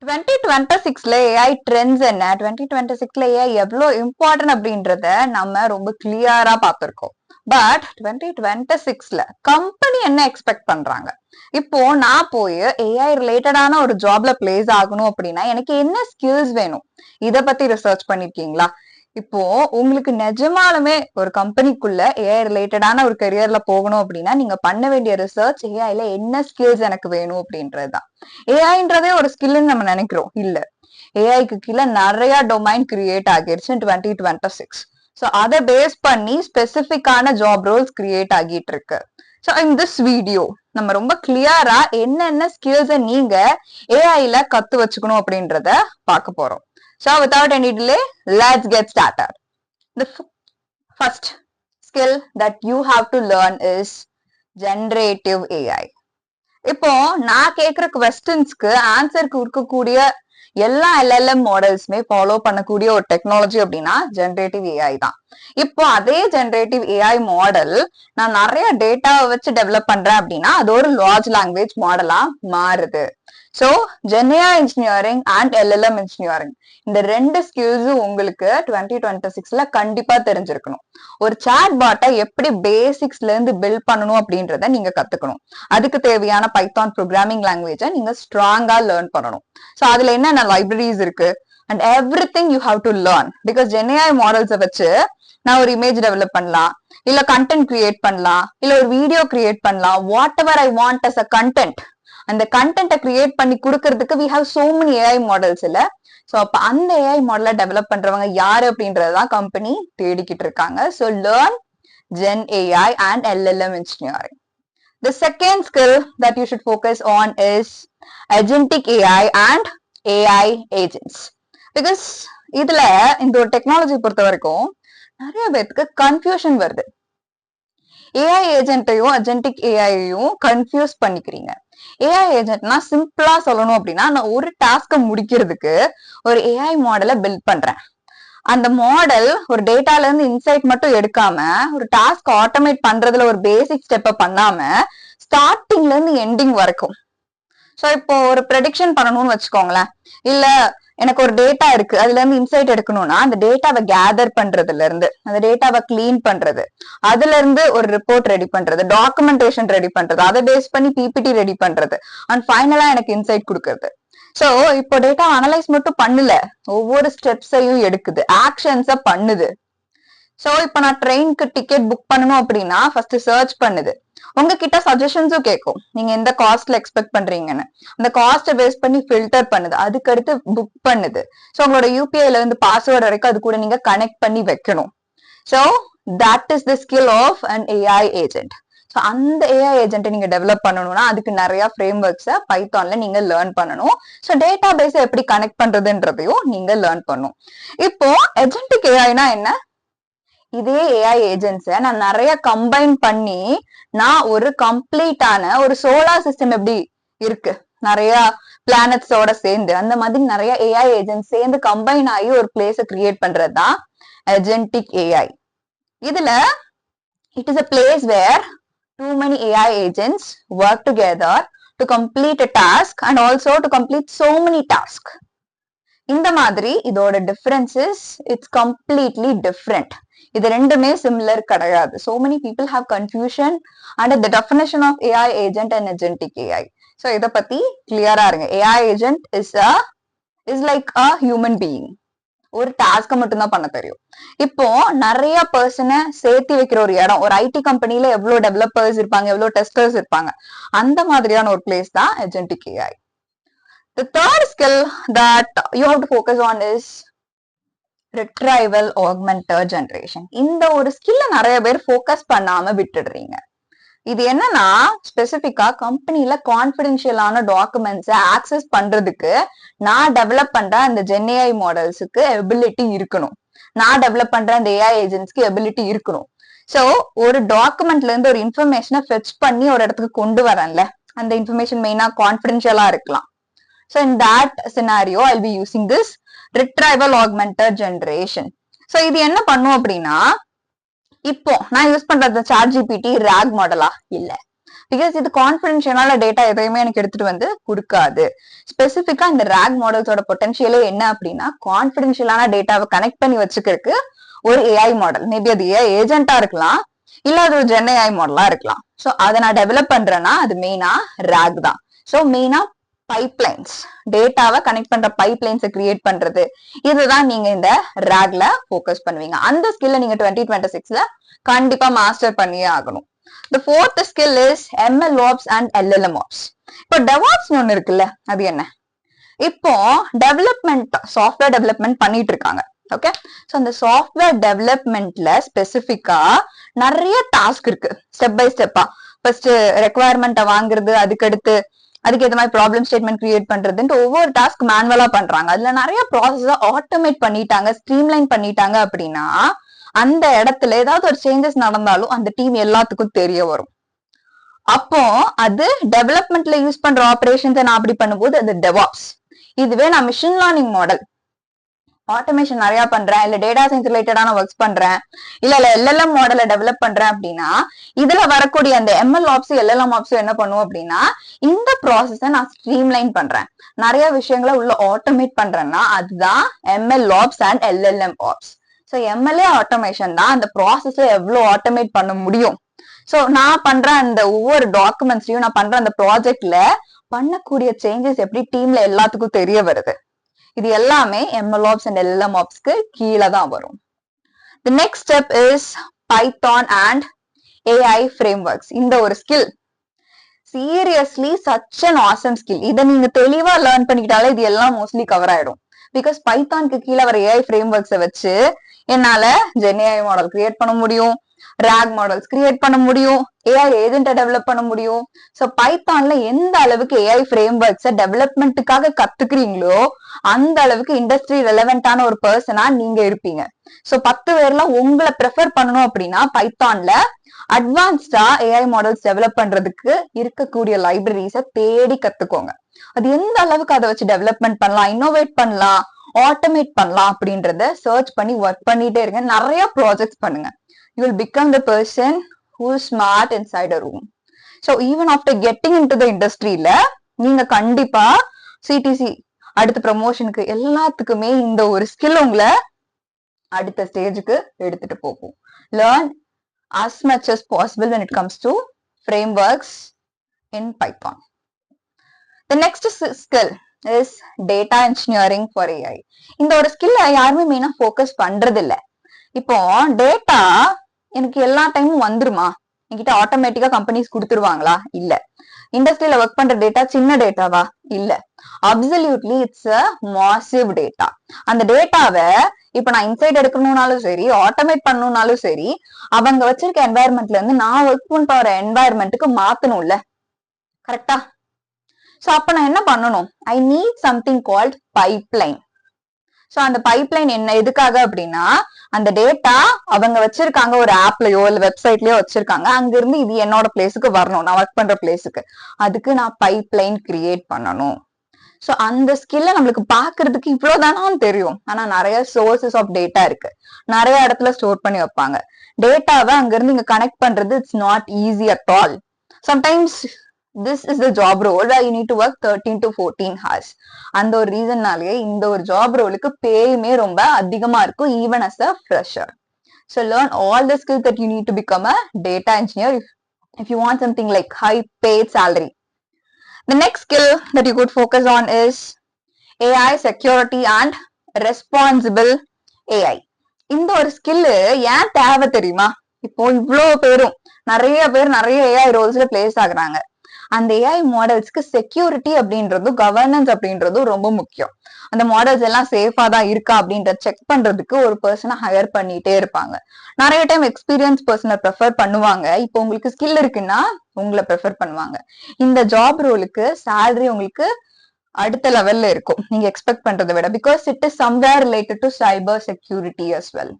2026ல AI trends என்ன 2026ல AI எவ்வளவு important அப்படின்றத நம்ம ரொம்ப கிளியரா பார்த்திருக்கோம். பட் 2026ல கம்பெனி என்ன எக்ஸ்பெக்ட் பண்றாங்க? இப்போ நான் போய் ஏஐ ரிலேட்டடான ஒரு ஜாப்ல பிளேஸ் ஆகணும் அப்படின்னா எனக்கு என்ன ஸ்கில்ஸ் வேணும்? இத பத்தி ரிசர்ச் பண்ணிருக்கீங்களா? இப்போ உங்களுக்கு நிஜமாலுமே ஒரு கம்பெனிக்குள்ள ஏஐ ரிலேட்டடான ஒரு கெரியர்ல போகணும் அப்படின்னா நீங்க பண்ண வேண்டிய ரிசர்ச் ஏஐல என்ன ஸ்கில்ஸ் எனக்கு வேணும் அப்படின்றதுதான். ஏஐன்றதே ஒரு ஸ்கில்னு நம்ம நினைக்கிறோம். இல்ல, ஏஐக்கு கீழே நிறைய டொமைன் கிரியேட் ஆகிருச்சு 2026. ஸோ அதை பேஸ் பண்ணி ஸ்பெசிபிக்கான ஜாப் ரோல்ஸ் கிரியேட் ஆகிட்டு இருக்கு. ஸோ இன் திஸ் வீடியோ நம்ம ரொம்ப கிளியரா என்னென்ன ஸ்கில்ஸை நீங்க ஏஐல கத்து வச்சுக்கணும் அப்படின்றத பார்க்க போறோம். So without any delay, let's get started. The first skill that you have to learn is generative AI. இப்போ நான் கேக்குற கொஸ்டின்ஸ்க்கு ஆன்சருக்கு இருக்கக்கூடிய எல்லா எல்எல்எம் மாடல்ஸ்மே ஃபாலோ பண்ணக்கூடிய ஒரு டெக்னாலஜி அப்படின்னா ஜெனரேட்டிவ் ஏஐ தான். இப்போ அதே ஜெனரேட்டிவ் ஏஐ மாடல் நான் நிறைய டேட்டாவை வச்சு டெவலப் பண்றேன் அப்படின்னா அது ஒரு லார்ஜ் லாங்குவேஜ் மாடலா மாறுது. So GenAI engineering and LLM engineering இந்த ரெண்டு ஸ்கில்ஸும் உங்களுக்கு 2026ல கண்டிப்பா தெரிஞ்சிருக்கணும். ஒரு சாட் பாட்டை எப்படி பேசிக்ஸ்ல இருந்து பில்ட் பண்ணணும் அப்படின்றத நீங்க கத்துக்கணும். அதுக்கு தேவையான பைத்தான் ப்ரோக்ராமிங் லாங்குவேஜை நீங்க ஸ்ட்ராங்கா லேர்ன் பண்ணணும். ஸோ அதுல என்னென்ன லைப்ரரிஸ் இருக்கு and everything you have to learn. Because GenAI மாடல்ஸை வச்சு நான் ஒரு இமேஜ் டெவலப் பண்ணலாம், இல்ல கண்டென்ட் கிரியேட் பண்ணலாம், இல்ல ஒரு வீடியோ கிரியேட் பண்ணலாம். Whatever I want as a content, அந்த கண்டென்ட்டை கிரியேட் பண்ணி கொடுக்கறதுக்கு we have so many AI models இல்ல. ஸோ அப்ப அந்த ஏஐ மாடலை டெவலப் பண்றவங்க யாரு அப்படின்றதான் கம்பெனி தேடிக்கிட்டு இருக்காங்க. So learn gen AI and LLM engineering. The second skill that you should focus on is agentic AI and AI agents. Because இதுல இந்த ஒரு டெக்னாலஜி பொறுத்த வரைக்கும் நிறைய பேருக்கு கன்ஃபியூஷன் வருது. ஏஐ ஏஜென்ட்டையும் அஜென்டிக் ஏஐயும் கன்ஃபியூஸ் பண்ணிக்கிறீங்க. ஏஐ ஏஜென்ட்னா சிம்பிளா சொல்லணும் அப்படின்னா நான் ஒரு டாஸ்க முடிக்கிறதுக்கு ஒரு ஏஐ மாடலை பில்ட் பண்றேன். அந்த மாடல் ஒரு டேட்டால இருந்து இன்சைட் மட்டும் எடுக்காம ஒரு டாஸ்க் ஆட்டோமேட் பண்றதுல ஒரு பேசிக் ஸ்டெப்பை பண்ணாம ஸ்டார்டிங்ல இருந்து எண்டிங் வரைக்கும். ஸோ இப்போ ஒரு ப்ரெடிக்ஷன் பண்ணணும்னு வச்சுக்கோங்களேன், இல்ல எனக்கு ஒரு டேட்டா இருக்கு, அதுல இருந்து இன்சைட் எடுக்கணும்னா அந்த டேட்டாவை கேதர் பண்றதுல இருந்து அந்த டேட்டாவை கிளீன் பண்றது, அதுல இருந்து ஒரு ரிப்போர்ட் ரெடி பண்றது, டாக்குமெண்டேஷன் ரெடி பண்றது, அதை பேஸ் பண்ணி பிபிடி ரெடி பண்றது, அண்ட் ஃபைனலா எனக்கு இன்சைட் கொடுக்கறது. சோ இப்போ டேட்டா அனலைஸ் மட்டும் பண்ணல, ஒவ்வொரு ஸ்டெப்ஸையும் எடுக்குது, ஆக்ஷன்ஸ பண்ணுது. சோ இப்ப நான் ட்ரெயினுக்கு டிக்கெட் புக் பண்ணணும் அப்படின்னா ஃபர்ஸ்ட் சர்ச் பண்ணுது, உங்ககிட்ட சஜஷன்ஸும் கேட்கும், நீங்க எந்த காஸ்ட்ல எக்ஸ்பெக்ட் பண்றீங்கன்னு. அந்த காஸ்ட்டை பேஸ் பண்ணி ஃபில்டர் பண்ணுது, அதுக்கடுத்து புக் பண்ணுது. ஸோ உங்களோட யூபிஐல இருந்து பாஸ்வேர்டு வரைக்கும் அது கூட நீங்க கனெக்ட் பண்ணி வைக்கணும். So that is the skill of an AI agent. So அந்த ஏஐ ஏஜென்ட்டை நீங்க டெவலப் பண்ணணும்னா அதுக்கு நிறைய ஃப்ரேம் ஒர்க்ஸை பைத்தான்ல நீங்க லேர்ன் பண்ணணும். ஸோ டேட்டா பேஸை எப்படி கனெக்ட் பண்றதுன்றதையும் நீங்க லேர்ன் பண்ணணும். இப்போ ஏஜென்டிக் ஏஐனா என்ன? இதே ஏஐ ஏஜென்ட்ஸை நான் நிறைய கம்பைன் பண்ணி நான் ஒரு கம்ப்ளீட்டான ஒரு சோலார் சிஸ்டம் எப்படி இருக்கு நிறைய பிளானட்ஸோட சேர்ந்து, அந்த மாதிரி நிறைய ஏஐ ஏஜென்ட் சேர்ந்து கம்பைன் ஆகி ஒரு பிளேஸை கிரியேட் பண்றதுதான் ஏஜென்டிக் ஏஐ. இதுல it is a place where too many AI agents work together to complete a task and also to complete so many tasks. இந்த மாதிரி இதோட டிஃபரன்சஸ் இட்ஸ் கம்ப்ளீட்லி டிஃப்ரெண்ட். இது ரெண்டுமே சிமிலர் கிடையாது. So many people have confusion under the definition of AI agent and agentic AI. So இத பத்தி கிளியரா இருங்க. AI agent is like a human being. ஒரு டாஸ்க மட்டும் தான் பண்ண தெரியும். இப்போ நிறைய பர்சனை சேர்த்து வைக்கிற ஒரு இடம், ஒரு ஐடி கம்பெனில எவ்வளவு டெவலப்பர்ஸ் இருப்பாங்க, எவ்வளவு டெஸ்டர்ஸ் இருப்பாங்க, அந்த மாதிரியான ஒரு பிளேஸ் தான் agentic AI. The third skill that you have to focus on is retrieval augmented generation. இந்த ஒரு ஸ்கில்ல நிறைய பேர் ஃபோக்கஸ் பண்ணாம விட்டுடுறீங்க. இது என்னன்னா ஸ்பெசிபிக்கா கம்பெனில கான்பிடென்ஷியலான டாக்குமெண்ட்ஸை ஆக்சஸ் பண்றதுக்கு நான் டெவலப் பண்ற அந்த ஜென்ஏஐ மாடல்ஸுக்கு எபிலிட்டி இருக்கணும், நான் டெவலப் பண்ற அந்த ஏஐ ஏஜென்ட்ஸ்க்கு எபிலிட்டி இருக்கணும். சோ ஒரு டாக்குமெண்ட்ல இருந்து ஒரு இன்ஃபர்மேஷனை ஃபெச் பண்ணி ஒரு இடத்துக்கு கொண்டு வரேன்ல, அந்த இன்ஃபர்மேஷன் மெயினா கான்பிடென்ஷியலா இருக்கலாம். So in that scenario, I'll be using this retrieval augmented generation. So இது என்ன பண்ணும் அப்படின்னா, இப்போ நான் யூஸ் பண்றது சாட் ஜிபிடி ராக் மாடலா இல்ல, பிகாஸ் இது கான்பிடென்ஷியலான டேட்டா எதையுமே எனக்கு எடுத்துட்டு வந்து கொடுக்காது. ஸ்பெசிபிக்கா இந்த ராக் மாடல்ஸோட பொட்டன்ஷியலே என்ன அப்படின்னா கான்பிடென்ஷியலான டேட்டாவை கனெக்ட் பண்ணி வச்சுக்கிறதுக்கு ஒரு ஏஐ மாடல், மேபி அது ஏஐ ஏஜென்ட்டா இருக்கலாம், இல்ல அது ஒரு ஜென் ஏஐ மாடலா இருக்கலாம். சோ அதை நான் டெவலப் பண்றேன்னா அது மெயினா ராக் தான். சோ மெயினா பைப்லைன்ஸ், டேட்டாவை கனெக்ட் பண்ற பைப்லைன்ஸை கிரியேட் பண்றது, இதுதான் நீங்க இந்த ராக்ல போக்கஸ் பண்ணுவீங்க. அந்த ஸ்கில்ல நீங்க 2026ல கண்டிப்பா மாஸ்டர் பண்ணியே ஆகணும். The fourth skill is MLOps and LLMOps. இப்போ DevOps ஒன்னு இருக்குல்ல, அது என்ன? இப்போ டெவலப்மெண்ட், சாஃப்ட்வேர் டெவலப்மெண்ட் பண்ணிட்டு இருக்காங்க. ஓகே, சோ அந்த சாஃப்ட்வேர் டெவலப்மெண்ட்ல ஸ்பெசிபிக்கா நிறைய டாஸ்க் இருக்கு. ஸ்டெப் பை ஸ்டெப்பா ஃபர்ஸ்ட் ரெக்குவயர்மெண்ட்டை வாங்குறது, அதுக்கடுத்து அதுக்கு ஏற்ற மாதிரி ப்ராப்ளம் ஸ்டேட்மெண்ட் கிரியேட் பண்றதுன்ட்டு ஒவ்வொரு டாஸ்க் மேனுவலா பண்றாங்க. அதுல நிறைய ப்ராசஸ ஆட்டோமேட் பண்ணிட்டாங்க, ஸ்ட்ரீம்லைன் பண்ணிட்டாங்க அப்படின்னா அந்த இடத்துல ஏதாவது ஒரு சேஞ்சஸ் நடந்தாலும் அந்த டீம் எல்லாத்துக்கும் தெரிய வரும். அப்போ அது டெவலப்மெண்ட்ல யூஸ் பண்ற ஆபரேஷன்ஸை நான் அப்படி பண்ணும்போது அது டெவாப்ஸ். இதுவே நான் மிஷின் லேர்னிங் மாடல் ஆட்டோமேஷன் நிறைய பண்றேன், இல்ல டேட்டா சயின்ஸ் ரிலேட்டடான ஒர்க்ஸ் பண்றேன், இல்ல எல்எல்எம் மாடலை டெவலப் பண்றேன் அப்படின்னா இதுல வரக்கூடிய அந்த எம்எல் ஆப்ஸ் எல்எல்எம் ஆப்ஸ் என்ன பண்ணுவோம் அப்படின்னா இந்த ப்ராசஸை நான் ஸ்ட்ரீம்லைன் பண்றேன், நிறைய விஷயங்களை உள்ள ஆட்டோமேட் பண்றேன்னா அதுதான் ML apps and LLM apps. So MLA automation தான் அந்த ப்ராசஸை எவ்வளவு ஆட்டோமேட் பண்ண முடியும். ஸோ நான் பண்ற அந்த ஒவ்வொரு டாக்குமெண்ட்ஸ்லயும், நான் பண்ற அந்த ப்ராஜெக்ட்ல பண்ணக்கூடிய சேஞ்சஸ் எப்படி டீம்ல எல்லாத்துக்கும் தெரிய வருது. இது எல்லாமே MLOps and LLMOpsக்கு கீழே தான் வரும். The next step is Python and AI frameworks. இந்த ஒரு skill seriously such an awesome skill. இதை நீங்க தெளிவா லேர்ன் பண்ணிக்கிட்டாலே இது எல்லாம் மோஸ்ட்லி கவர் ஆயிடும். பிகாஸ் பைத்தானுக்கு கீழே வர AI frameworks வச்சு என்னால ஜென் AI மாடல் கிரியேட் பண்ண முடியும், ராக் மாடல்ஸ் கிரியேட் பண்ண முடியும், ஏஐ ஏஜென்ட்டை டெவலப் பண்ண முடியும். சோ பைத்தான்ல எந்த அளவுக்கு ஏஐ ஃப்ரேம்வொர்க்ஸை டெவலப்மெண்ட்டுக்காக கத்துக்கிறீங்களோ அந்த அளவுக்கு இண்டஸ்ட்ரி ரெலவென்டான ஒரு பர்சனா நீங்க இருப்பீங்க. சோ 10 பேர்ல உங்களை ப்ரெஃபர் பண்ணணும் அப்படின்னா பைத்தான்ல அட்வான்ஸ்டா ஏஐ மாடல்ஸ் டெவலப் பண்றதுக்கு இருக்கக்கூடிய லைப்ரரிஸை தேடி கத்துக்கோங்க. அது எந்த அளவுக்கு அதை வச்சு டெவலப்மெண்ட் பண்ணலாம், இன்னோவேட் பண்ணலாம், ஆட்டோமேட் பண்ணலாம் அப்படின்றத சர்ச் பண்ணி ஒர்க் பண்ணிட்டே இருங்க. நிறைய ப்ராஜெக்ட்ஸ் பண்ணுங்க. You will become the person who is smart inside a room. So even after getting into the industry ல நீங்க கண்டிப்பா சிடிசி அடுத்த ப்ரமோஷனுக்கு எல்லாத்துக்குமே இந்த ஒரு ஸ்கில் உங்களை அடுத்த ஸ்டேஜுக்கு எடுத்துட்டு போகும். Learn as much as possible when it comes to frameworks in Python. The next skill is data engineering for AI. இந்த ஒரு ஸ்கில்ல யாருமே மெயினா ஃபோக்கஸ் பண்றது இல்ல. இப்போ டேட்டா எனக்கு எல்லா டைமும் வந்துருமா, என்கிட்ட ஆட்டோமேட்டிக்கா கம்பெனிஸ் கொடுத்துருவாங்களா? இல்ல. இண்டஸ்ட்ரியில ஒர்க் பண்ற டேட்டா சின்ன டேட்டாவா? இல்ல. Absolutely it's a massive data. அந்த டேட்டாவை இப்ப நான் இன்சைட் எடுக்கணும்னாலும் சரி, ஆட்டோமேட் பண்ணணும்னாலும் சரி, அவங்க வச்சிருக்க என்வாயர்மெண்ட்ல இருந்து நான் ஒர்க் பண்ற என்வாயர்மெண்ட்டுக்கு மாத்தணும்ல, கரெக்டா? சோ அப்ப நான் என்ன பண்ணணும்? I need something called pipeline. So அந்த பைப்லைன் என்ன எதுக்காக அப்படின்னா அந்த டேட்டா அவங்க வச்சிருக்காங்க ஒரு ஆப்லயோ இல்ல வெப்சைட்லயோ வச்சிருக்காங்க, அங்க இருந்து இது என்னோட பிளேஸுக்கு வரணும், நான் ஒர்க் பண்ற பிளேஸுக்கு, அதுக்கு நான் பைப்லைன் கிரியேட் பண்ணணும். சோ அந்த ஸ்கில்ல நம்மளுக்கு பாக்குறதுக்கு இவ்வளவுதானான்னு தெரியும். ஆனா நிறைய சோர்சஸ் ஆஃப் டேட்டா இருக்கு, நிறைய இடத்துல ஸ்டோர் பண்ணி வைப்பாங்க. டேட்டாவை அங்க இருந்து இங்க கனெக்ட் பண்றது it's not easy at all. Sometimes this is the job role where you need to work 13 to 14 hours. அந்த ஒரு ரீசன்னாலேயே இந்த ஒரு ஜாப் ரோலுக்கு பேயுமே ரொம்ப அதிகமா இருக்கும், even as a fresher. So learn all the skills that you need to become a data engineer if you want something like high paid salary. The next skill that you could focus on is AI security and responsible AI. இந்த ஒரு skill ஏன் தேவை தெரியுமா? இப்போ இவ்வளவு பேரும் நிறைய பேர் நிறைய AI ரோல்ஸ்ல பிளேஸ் ஆகுறாங்க. அந்த ஏஐ மாடல்ஸ்க்கு செக்யூரிட்டி அப்படின்றதும் கவர்னன்ஸ் அப்படின்றதும் ரொம்ப முக்கியம். அந்த மாடல்ஸ் எல்லாம் சேஃபா தான் இருக்கா அப்படின்றத செக் பண்றதுக்கு ஒரு பர்சனை ஹையர் பண்ணிட்டே இருப்பாங்க. நிறைய டைம் எக்ஸ்பீரியன்ஸ் பர்சனை ப்ரெஃபர் பண்ணுவாங்க. இப்போ உங்களுக்கு ஸ்கில் இருக்குன்னா உங்களை ப்ரெஃபர் பண்ணுவாங்க. இந்த ஜாப் ரோலுக்கு சேலரி உங்களுக்கு அடுத்த லெவல்ல இருக்கும் நீங்க எக்ஸ்பெக்ட் பண்றதை விட, because it is somewhere related to cyber security as well.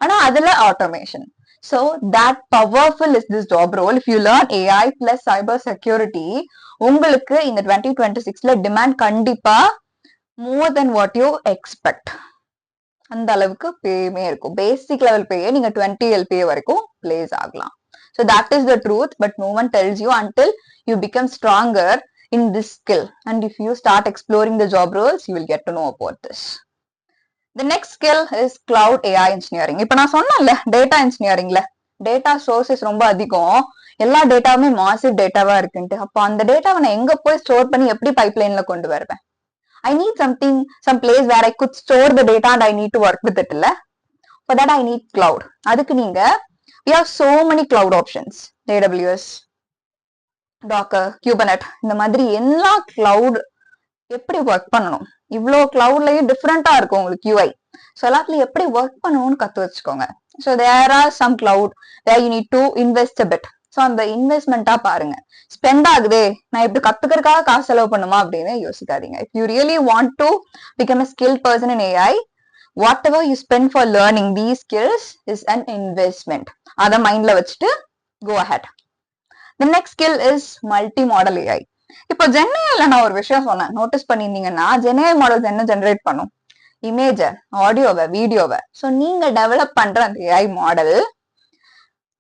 ஆனா அதுல automation. So that powerful is this job role. If you learn AI plus cyber security, உங்களுக்கு இந்த 2026ல டிமாண்ட் கண்டிப்பா more than what you expect. அந்த அளவுக்கு பேயுமே இருக்கும். Basic level பேயே நீங்க 20 LPA வரைக்கும் பிளேஸ் ஆகலாம். So So that is the truth, but no one tells you until you become stronger in this skill. And if you start exploring the job roles, you will get to know about this. The next skill is cloud AI engineering. இப்ப நான் சொன்னேன்ல data இன்ஜினியரிங்ல data sources ரொம்ப அதிகம், எல்லா டேட்டாவுமே massive டேட்டாவா இருக்குன்ட்டு. அப்போ அந்த டேட்டாவை நான் எங்க போய் ஸ்டோர் பண்ணி எப்படி பைப்லைன்ல கொண்டு வருவேன்? I need something, some place where I could store the data and I need to work with it. For that I need cloud. அதுக்கு நீங்க we have so many cloud options. AWS, Docker, Kubernetes, இந்த மாதிரி எல்லா cloud எப்படி work பண்ணணும், இவ்வளோ கிளவுட்லயும் டிஃப்ரெண்டா இருக்கும் உங்களுக்கு UI. ஸோ எல்லாத்துலயும் எப்படி ஒர்க் பண்ணணும்னு கத்து வச்சுக்கோங்க. So there are some cloud where you need to invest bit. So அந்த இன்வெஸ்ட்மெண்டா பாருங்க, ஸ்பெண்ட் ஆகுதே, நான் இப்படி கத்துக்கிறதுக்காக காசு செலவு பண்ணுமா அப்படின்னு யோசிக்காதீங்க. If you really want to become a skilled person in AI, whatever you spend for learning these skills is an investment. அதை மைண்ட்ல வச்சுட்டு go ahead. The next skill is multi-model AI. இப்போ ஜென்ஏல நான் ஒரு விஷயம் சொன்னேன், நோட்டீஸ் பண்ணிருந்தீங்கன்னா ஜென்ஏ மாடல்ஸ் என்ன generate பண்ணும்? இமேஜ, ஆடியோவை, வீடியோவை. ஸோ நீங்க டெவலப் பண்ற அந்த ஏஐ மாடல்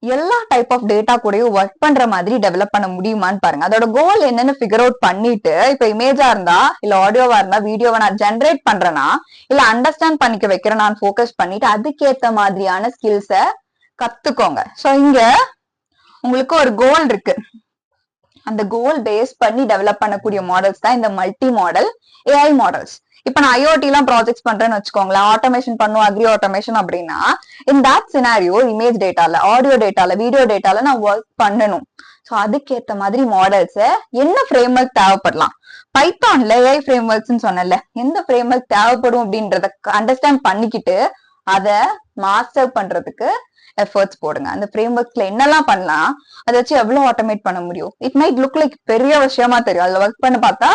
எல்லா டைப் ஆஃப் டேட்டா கூடயும் ஒர்க் பண்ற மாதிரி டெவலப் பண்ண முடியுமான்னு பாருங்க. அதோட கோல் என்னன்னு ஃபிகர் அவுட் பண்ணிட்டு, இப்ப இமேஜா இருந்தா இல்ல ஆடியோவா இருந்தா வீடியோவை நான் ஜென்ரேட் பண்றேன்னா இல்ல அண்டர்ஸ்டாண்ட் பண்ணிக்க வைக்கிறேன் நான் ஃபோக்கஸ் பண்ணிட்டு அதுக்கேத்த மாதிரியான ஸ்கில்ஸ கத்துக்கோங்க. ஸோ இங்க உங்களுக்கு ஒரு கோல் இருக்கு, அந்த கோல் பேஸ் பண்ணி டெவலப் பண்ணக்கூடிய மாடல்ஸ் தான் இந்த மல்டி மாடல் ஏஐ மாடல்ஸ். இப்ப நான் IoT எல்லாம் ப்ராஜெக்ட்ஸ் பண்றேன்னு வச்சுக்கோங்களேன், ஆட்டோமேஷன் பண்ணும், அக்ரி ஆட்டோமேஷன் அப்படின்னா இன் தட் சினாரியோ இமேஜ் டேட்டால, ஆடியோ டேட்டால, வீடியோ டேட்டால நான் ஒர்க் பண்ணணும். ஸோ அதுக்கேற்ற மாதிரி மாடல்ஸ் என்ன ஃப்ரேம் ஒர்க் தேவைப்படலாம்? பைத்தான்ல ஏஐ ஃப்ரேம் ஒர்க்ஸ் சொன்னல, எந்த ஃப்ரேம் ஒர்க் தேவைப்படும் அப்படின்றத அண்டர்ஸ்டாண்ட் பண்ணிக்கிட்டு அதை மாஸ்டர் பண்றதுக்கு எஃபர்ட்ஸ் போடுங்க. அந்த ஃப்ரேம் ஒர்க்ஸ்ல என்னெல்லாம் பண்ணலாம், அதை வச்சு எவ்வளவு ஆட்டோமேட் பண்ண முடியும். இட் மைட் லுக் லைக் பெரிய விஷயமா தெரியும், அதுல ஒர்க் பண்ண பார்த்தா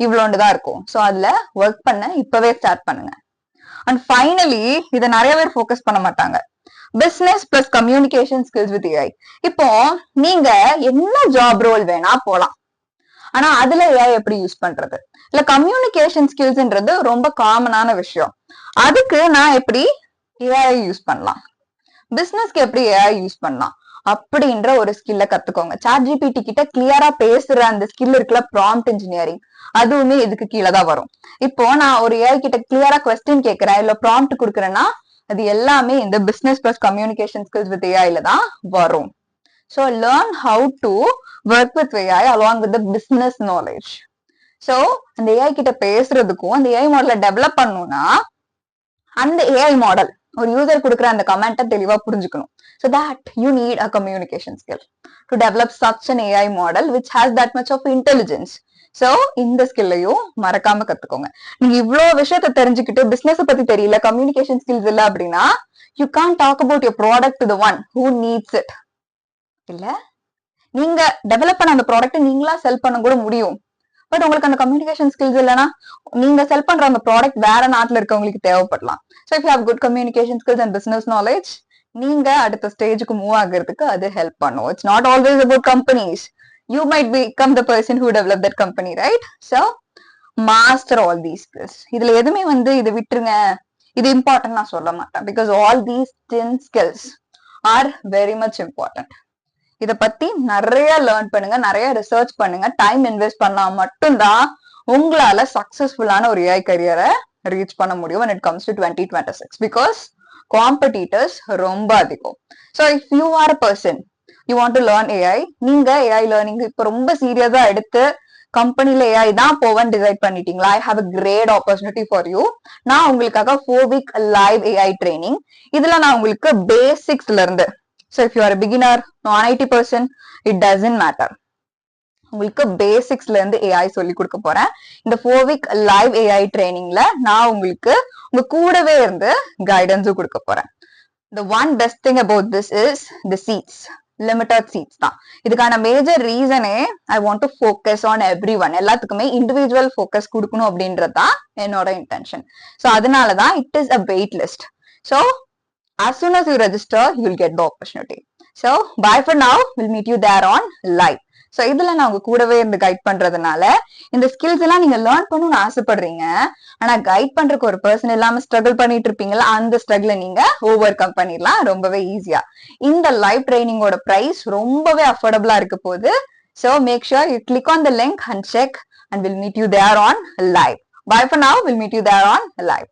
இவ்வளோண்டுதான் இருக்கும். ஸோ அதுல ஒர்க் பண்ண இப்பவே ஸ்டார்ட் பண்ணுங்க. அண்ட் ஃபைனலி இதை நிறைய பேர் ஃபோக்கஸ் பண்ண மாட்டாங்க, business plus communication skills with AI. இப்போ நீங்க என்ன ஜாப் ரோல் வேணா போலாம், ஆனா அதுல ஏஐ எப்படி யூஸ் பண்றது? இல்ல கம்யூனிகேஷன் ஸ்கில்ஸ்ன்றது ரொம்ப காமனான விஷயம், அதுக்கு நான் எப்படி ஏஐ யூஸ் பண்ணலாம், பிசினஸ்க்கு எப்படி ஏஐ யூஸ் பண்ணலாம் அப்படின்ற ஒரு ஸ்கில்ல கத்துக்கோங்க. ChatGPT கிட்ட கிளியரா பேசுற அந்த ஸ்கில் இருக்குல்ல, ப்ராம்ப்ட் இன்ஜினியரிங், அதுவுமே இதுக்கு கீழே தான் வரும். இப்போ நான் ஒரு ஏஐ கிட்ட கிளியரா கொஸ்டின் கேட்கிறேன் இல்ல ப்ராம்ப்ட் கொடுக்குறேன்னா அது எல்லாமே இந்த business plus communication skills with ஏஐல தான் வரும். So learn how to work with AI along with business நாலேஜ். ஸோ அந்த ஏஐ கிட்ட பேசுறதுக்கும் அந்த ஏஐ மாடலை டெவலப் பண்ணணும்னா அந்த ஏஐ மாடல் ஒரு யூசர் கொடுக்குற அந்த கமெண்ட்டை தெளிவா புரிஞ்சுக்கணும். So that you need a communication skill to develop such an AI model which has that much of intelligence. So இந்த ஸ்கில்லையும் மறக்காம கத்துக்கோங்க. நீங்க இவ்வளவு விஷயத்த தெரிஞ்சுக்கிட்டு பிசினஸ் பத்தி தெரியல, கம்யூனிகேஷன் ஸ்கில்ஸ் இல்ல அப்படின்னா you can't talk about your product to the one who needs it. இல்ல நீங்க டெவலப் பண்ண அந்த ப்ராடக்ட் நீங்களா செல் பண்ண கூட முடியும், பட் உங்களுக்கு அந்த கம்யூனிகேஷன் ஸ்கில்ஸ் இல்லைன்னா நீங்க செல் பண்ற அந்த ப்ராடக்ட் வேற நாட்டுல இருக்கவங்களுக்கு தேவைப்படலாம். So if you have good communication skills and business knowledge, நீங்க அடுத்த ஸ்டேஜுக்கு மூவ் ஆகிறதுக்கு அது ஹெல்ப் பண்ணும். It's not always about companies, you might become the person who develop that company, right? So master all these skills. இதுல எதுவுமே இதை விட்டுருங்க, இது இம்பார்ட்டன்ட் நான் சொல்ல மாட்டேன், because all these 10 skills are very much important. இத பத்தி நிறைய லேர்ன் பண்ணுங்க, நிறைய ரிசர்ச் பண்ணுங்க, டைம் இன்வெஸ்ட் பண்ணா மட்டும்தான் உங்களால சக்சஸ்ஃபுல்லான ஒரு ஏஐ கரியரை ரீச் பண்ண முடியும் when it comes to 2026, because competitors ரொம்ப அதிகம். So if you are a person you want to learn AI, நீங்க ஏஐ லேர்னிங் இப்ப ரொம்ப சீரியஸா எடுத்து கம்பெனில ஏஐ தான் போவேன்னு டிசைட் பண்ணிட்டீங்களா, I have a great opportunity for you. நான் உங்களுக்காக 4 week லைவ் ஏஐ ட்ரைனிங், இதுல நான் உங்களுக்கு பேசிக்ஸ்ல இருந்து, so if you are a beginner, non-IT person, it doesn't matter, உங்களுக்கு பேசிக்ஸ்ல இருந்து ஏஐ சொல்லி கொடுக்க போறேன். இந்த 4 week லைவ் ஏஐ ட்ரைனிங்ல நான் உங்களுக்கு உங்க கூடவே இருந்து கைடன்ஸும் கொடுக்க போறேன். The one best thing about this is the seats, limited seats தான். இதுக்கான மேஜர் ரீசனே I want to focus on everyone, எல்லாத்துக்குமே இண்டிவிஜுவல் ஃபோக்கஸ் கொடுக்கணும் அப்படின்றதுதான் என்னோட இன்டென்ஷன். ஸோ அதனாலதான் it is a wait list. So as soon as you register, you will get the opportunity. So bye for now. We'll meet you there on live. So இதுல நான் உங்க கூடவே இருந்து guide பண்றதுனால இந்த ஸ்கில்ஸ் எல்லாம் நீங்க லேர்ன் பண்ணணும்னு ஆசைப்படுறீங்க. ஆனா கைட் பண்றதுக்கு ஒரு பர்சன் இல்லாம ஸ்ட்ரகிள் பண்ணிட்டு இருப்பீங்களா, அந்த ஸ்ட்ரகிளை நீங்க ஓவர் கம் பண்ணிடலாம் ரொம்பவே ஈஸியா. இந்த லைவ் ட்ரைனிங்கோட பிரைஸ் ரொம்பவே அஃபோர்டபுளா இருக்க போகுது. So make sure you click on the link and check, and we'll meet you there on live. Bye for now. We'll meet you there on live.